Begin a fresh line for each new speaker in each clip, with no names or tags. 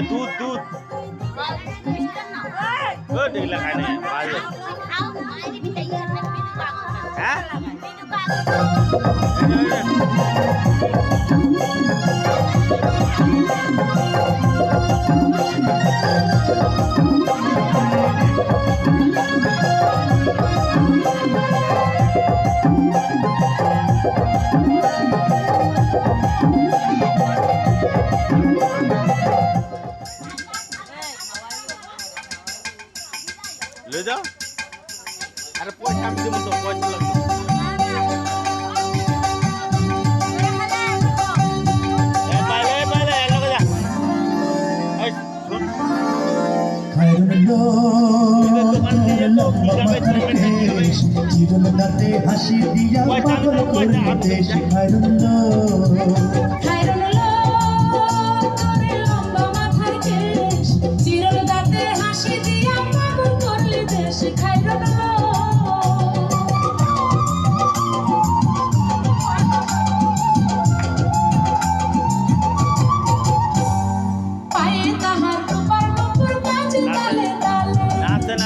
दूध दूध देखला खाने ले जाओ अरे पोच हम से तो पोच लग ए बाले लग जा ए सुन
जीवन दाते हासि दिया पागल করে দেশ খায়রুল্লো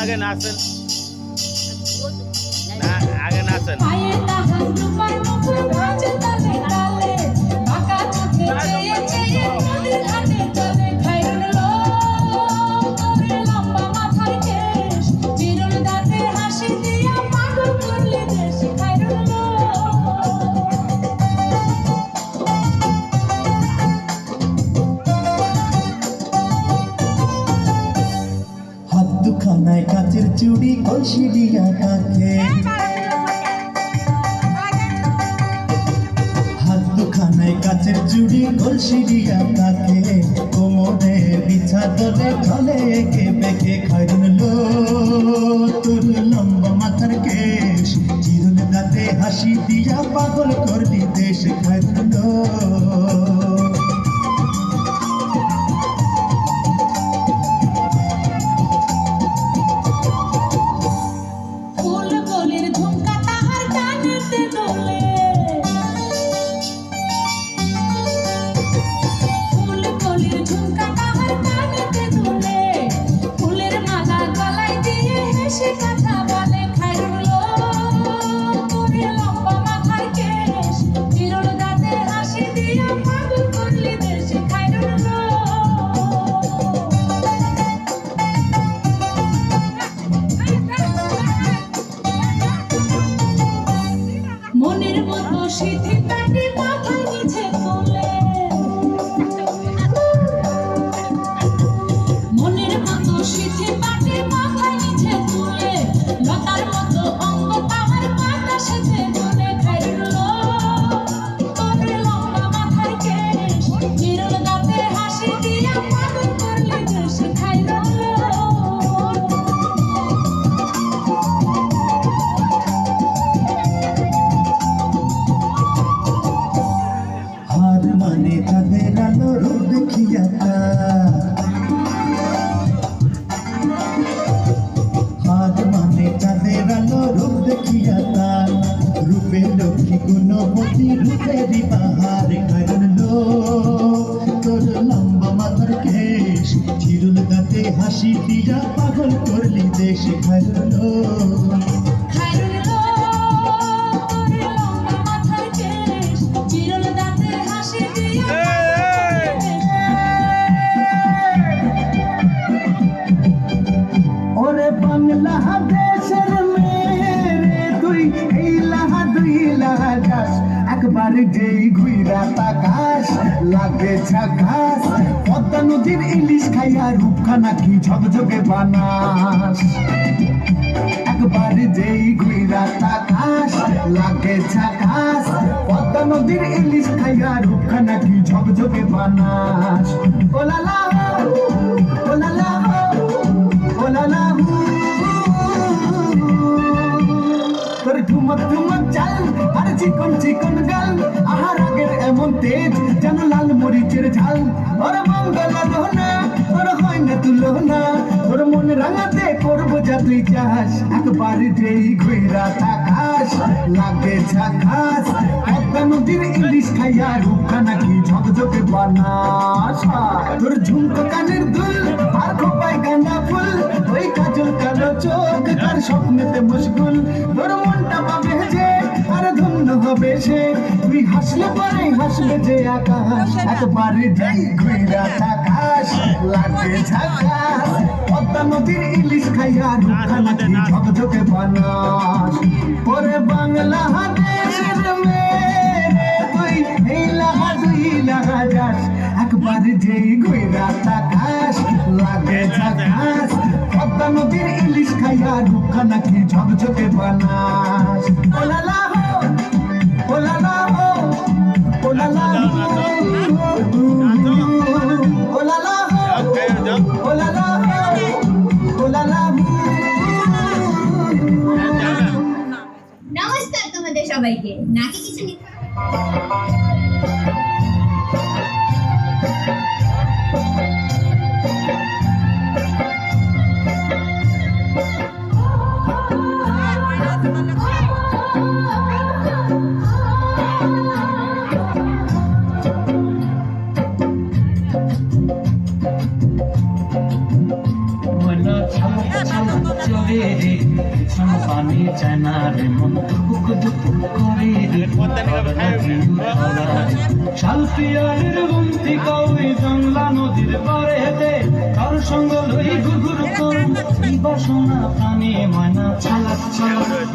आगे नाचन आगे नाचन
দুখানায় কাচের চুড়ি কলসি দিয়া কাকে হাত দুখানায় কাচের চুড়ি কলসি দিয়া কাকে কোমরে বিছা দলে ঢলে একে বেঁকে খায়রুল্লো তোর লম্বা মাথার কেশ চিরুন দাঁতে হাসি দিয়া পাগল করলি দেশ খায়রুল্লো গুণবতী রূপেরই বাহার খায়রুল্লো তোর লম্বা মাথার কেশ চিরুল দাঁতে হাসি দিয়া পাগল করলি দেশ খায়রুল্লো ওরে বাংলা দেশের মেরে তুই এই লাহা দুই লাহা যাস একবার যেই ঘুইরা তাকাস লাগে ঝাকাস পদ্মা নদীর ইলিশ খাইয়া রূপখানা কি ঝকঝকে বানাস একবার যেই ঘুইরা তাকাস লাগে ঝাকাস। পদ্মা নদীর ইলিশ খাইয়া রূপখানা কি ঝকঝকে বানাস। ওলালা ওলালা ওলালা তোর ঠুমক ঠুমক চাল আর চিকন চিকন গাল, আহার আগের এমন তেজ যেন লাল মরিচের ঝাল। ওর মঙ্গল লোহনা তোর হয় না তুলনা, তোর মন রাঙাতে করবো যা তুই চাস, একবার যেই ঘুইরা তাকাস লাগে ঝাকাস। পদ্মা নদীর ইলিশ খাইয়া রূপখানা কি ঝকঝকে বানাস। তোর ঝুমকো কানের দুল আর খোপায় গাঁদা ফুল, ওই কাজল কালো চোখ তার স্বপ্নেতে মুশগুল। তোর মনটা পাবে যে আর ধন্য হবে সে, তুই হাসলে পরে হাসবে যে আকাশ, একবার যেই ঘুইরা তাকাস লাগে ঝাকাস। পদ্মা নদীর ইলিশ খাইয়া রূপখানা কি ঝকঝকে বানাস। ওরে বাংলাদেশের মেয়ে তুই এই লাগা দুই লাগা যাস, একবার যেই ঘুইরা তাকাস লাগে ঝাকাস। পদ্মা নদীর ইলিশ খাইয়া রূপখানা কি ঝকঝকে বানাস। ওলালা হো ওলালা হো ওলালা হো ওলালা হো ওলালা হো ওলালা হো।
নমস্কার তোমাদের সবাইকে। নাকি কিছু নিতে
পানি চায় না রে মন দুঃখ দুঃখ করে রে। শালপিয়ারের বন্তি কই জংলা নদীর পারে হেঁটে তার সঙ্গ লই ঘুরঘুর করুন এই বাসনা প্রাণে। ময়না ছালাক ছালাক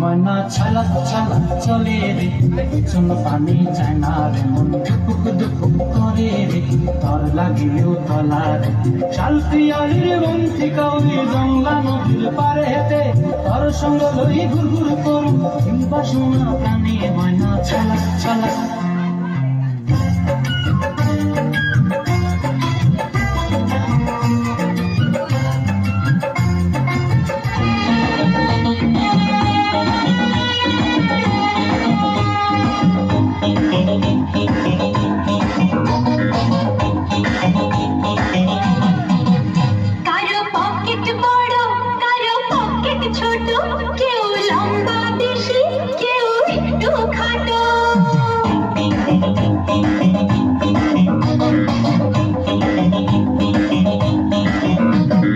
ময়না ছালাক ছালাক চলে রে, পেছন পানি চায় না রে মন দুঃখ দুঃখ করে রে, তর লাগিলেও তলা রে। শালপিয়ারের বন্তি কই জংলা নদীর পারে হেঁটে তার সঙ্গ লই ঘুরঘুর করুন এই বাসনা প্রাণে। ময়না ছালাক ছালাক
কারো পকেট বড় কারো পকেট ছোট, কেউ লম্বা বেশি কেউ একটু খাটো।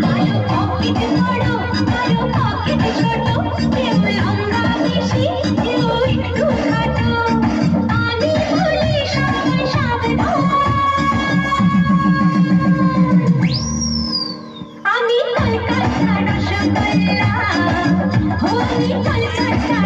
কারো পকেট বড় কারো পকেট ছোট, কেউ লম্বা বেশি কেউ একটু খাটো। আমি বলি সবাই সাবধান, আমি কলকাতা রসগোল্লা, আমি কলকাতা